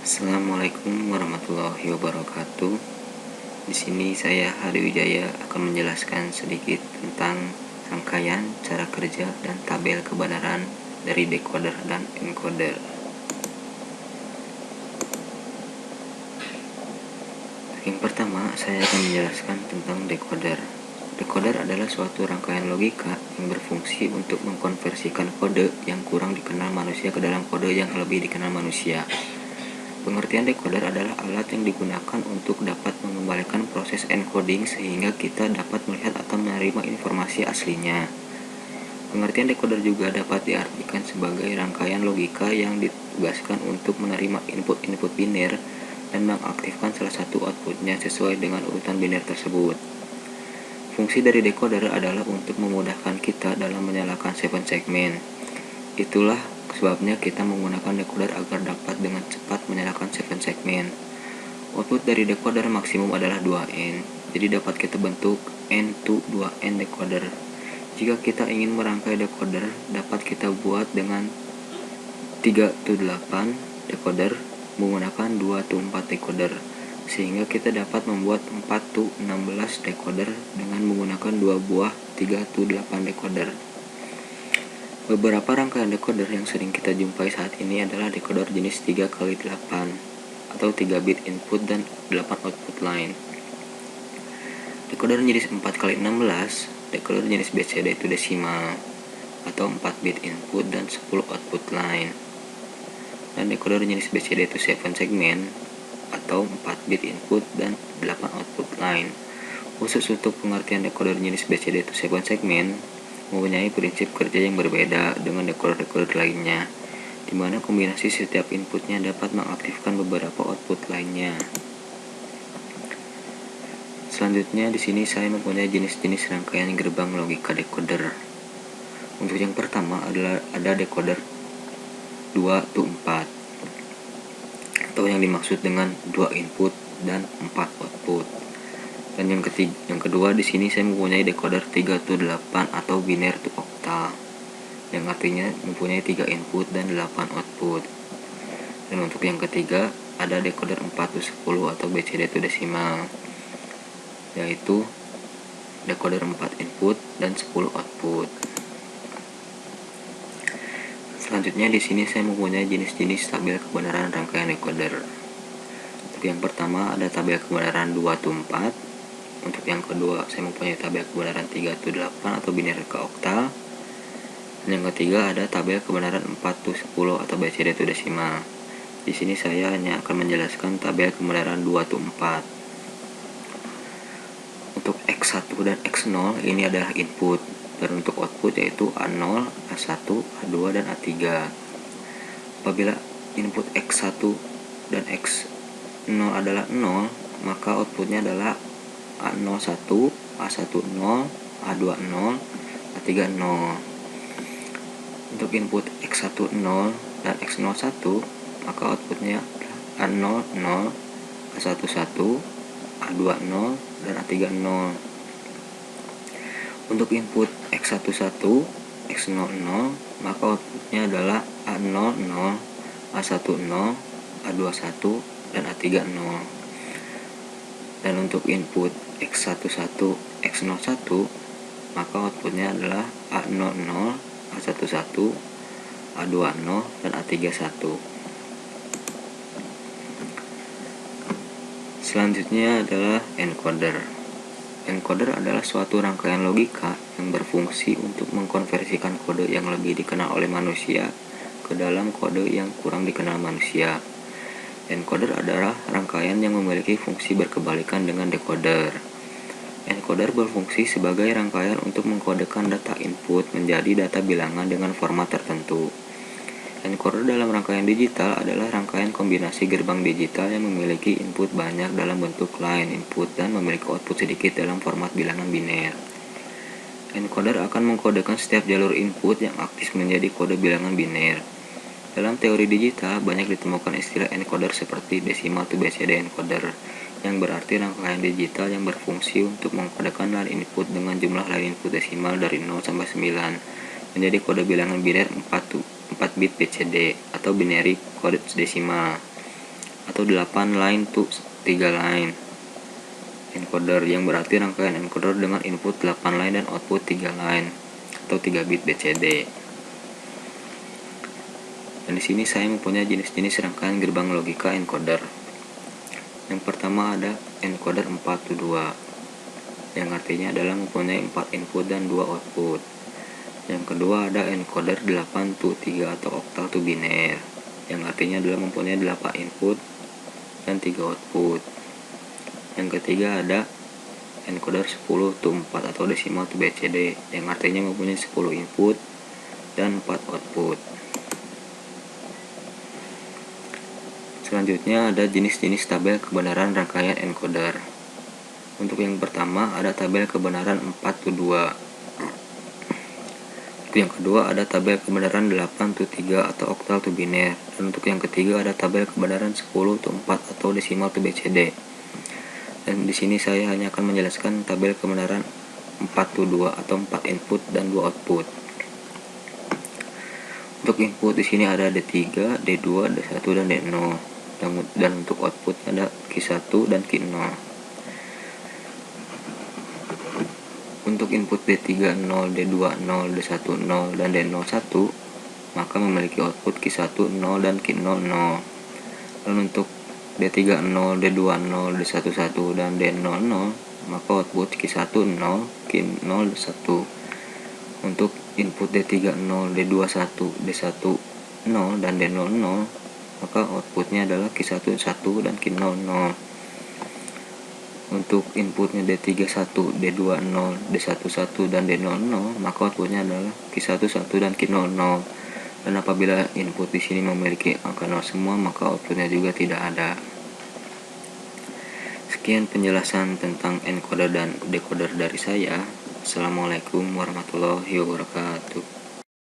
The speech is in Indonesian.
Assalamualaikum warahmatullahi wabarakatuh. Di sini saya Hari Wijaya akan menjelaskan sedikit tentang rangkaian, cara kerja, dan tabel kebenaran dari decoder dan encoder. Yang pertama, saya akan menjelaskan tentang decoder. Decoder adalah suatu rangkaian logika yang berfungsi untuk mengkonversikan kode yang kurang dikenal manusia ke dalam kode yang lebih dikenal manusia. Pengertian decoder adalah alat yang digunakan untuk dapat mengembalikan proses encoding sehingga kita dapat melihat atau menerima informasi aslinya. Pengertian decoder juga dapat diartikan sebagai rangkaian logika yang ditugaskan untuk menerima input-input biner dan mengaktifkan salah satu outputnya sesuai dengan urutan biner tersebut. Fungsi dari decoder adalah untuk memudahkan kita dalam menyalakan 7 segmen. Itulah sebabnya kita menggunakan decoder agar dapat dengan cepat menyalakan 7 segmen. Output dari decoder maksimum adalah 2N, jadi dapat kita bentuk N2N decoder. Jika kita ingin merangkai decoder, dapat kita buat dengan 3-8 decoder menggunakan 2-4 decoder, sehingga kita dapat membuat 4-16 decoder dengan menggunakan 2 buah 3-8 decoder. Beberapa rangkaian decoder yang sering kita jumpai saat ini adalah decoder jenis 3x8 atau 3 bit input dan 8 output line. Decoder jenis 4x16, decoder jenis BCD itu desimal atau 4 bit input dan 10 output line. Dan decoder jenis BCD itu 7 segmen atau 4 bit input dan 8 output line. Khusus untuk pengertian decoder jenis BCD itu 7 segmen mempunyai prinsip kerja yang berbeda dengan decoder-decoder lainnya, di mana kombinasi setiap inputnya dapat mengaktifkan beberapa output lainnya. Selanjutnya di sini saya mempunyai jenis-jenis rangkaian gerbang logika decoder. Untuk yang pertama adalah ada decoder 2-4 atau yang dimaksud dengan 2 input dan 4 output. Dan yang kedua di sini saya mempunyai decoder 3-8 atau binary to octal, yang artinya mempunyai 3 input dan 8 output. Dan untuk yang ketiga ada decoder 4-10 atau BCD to decimal, yaitu decoder 4 input dan 10 output. Selanjutnya di sini saya mempunyai jenis-jenis tabel kebenaran rangkaian decoder. Untuk yang pertama ada tabel kebenaran 2-4. Untuk yang kedua, saya mempunyai tabel kebenaran 3-8 atau binary ke oktal. Dan yang ketiga ada tabel kebenaran 4-10 atau BCD to decimal. Di sini saya hanya akan menjelaskan tabel kebenaran 2-4. Untuk X1 dan X0 ini adalah input, dan untuk output yaitu A0, A1, A2, dan A3. Apabila input X1 dan X0 adalah 0, maka outputnya adalah A01, A10, A20, A30. Untuk input X10 dan X01, maka outputnya A00, A11, A20, dan A30. Untuk input X11, X00, maka outputnya adalah A00, A10, A21, dan A30. Dan untuk input X11, X01, maka outputnya adalah A00, A11, A20, dan A31. Selanjutnya adalah encoder. Encoder adalah suatu rangkaian logika yang berfungsi untuk mengkonversikan kode yang lebih dikenal oleh manusia ke dalam kode yang kurang dikenal manusia. Encoder adalah rangkaian yang memiliki fungsi berkebalikan dengan decoder. Encoder berfungsi sebagai rangkaian untuk mengkodekan data input menjadi data bilangan dengan format tertentu. Encoder dalam rangkaian digital adalah rangkaian kombinasi gerbang digital yang memiliki input banyak dalam bentuk line input dan memiliki output sedikit dalam format bilangan biner. Encoder akan mengkodekan setiap jalur input yang aktif menjadi kode bilangan biner. Dalam teori digital, banyak ditemukan istilah encoder seperti decimal to BCD encoder, yang berarti rangkaian digital yang berfungsi untuk mengkodekan line input dengan jumlah line input desimal dari 0 sampai 9 menjadi kode bilangan biner 4 bit BCD atau binary code decimal. atau 8 line to 3 line encoder, yang berarti rangkaian encoder dengan input 8 line dan output 3 line atau 3 bit BCD. Dan di sini saya mempunyai jenis-jenis rangkaian gerbang logika encoder. Yang pertama ada encoder 4 to 2, yang artinya adalah mempunyai 4 input dan 2 output. Yang kedua ada encoder 8 to 3 atau octal to biner, yang artinya adalah mempunyai 8 input dan 3 output. Yang ketiga ada encoder 10 to 4 atau decimal to BCD, yang artinya mempunyai 10 input dan 4 output. Selanjutnya ada jenis-jenis tabel kebenaran rangkaian encoder. Untuk yang pertama ada tabel kebenaran 4 to 2. Untuk yang kedua ada tabel kebenaran 8 to 3 atau octal to biner. Dan untuk yang ketiga ada tabel kebenaran 10 to 4 atau decimal to BCD. Dan di sini saya hanya akan menjelaskan tabel kebenaran 4 to 2 atau 4 input dan 2 output. Untuk input di sini ada D3, D2, D1 dan D0. Dan untuk output ada Q1 dan Q0. Untuk input D3 0, D2 0, D1 0, dan D0 1, maka memiliki output Q1 0 dan Q0 0. Dan untuk D3 0, D2 0, D1 1, dan D0 0, maka output Q1 0, Q0 1. Untuk input D3 0, D2 1, D1 0, dan D0 0, maka outputnya adalah Q1 1 dan Q0 0. Untuk inputnya D3 1, D2 0, D1 1, dan D0 0, maka outputnya adalah Q1 1 dan Q0 0. Dan apabila input di sini memiliki angka 0 semua, maka outputnya juga tidak ada. Sekian penjelasan tentang encoder dan decoder dari saya. Assalamualaikum warahmatullahi wabarakatuh.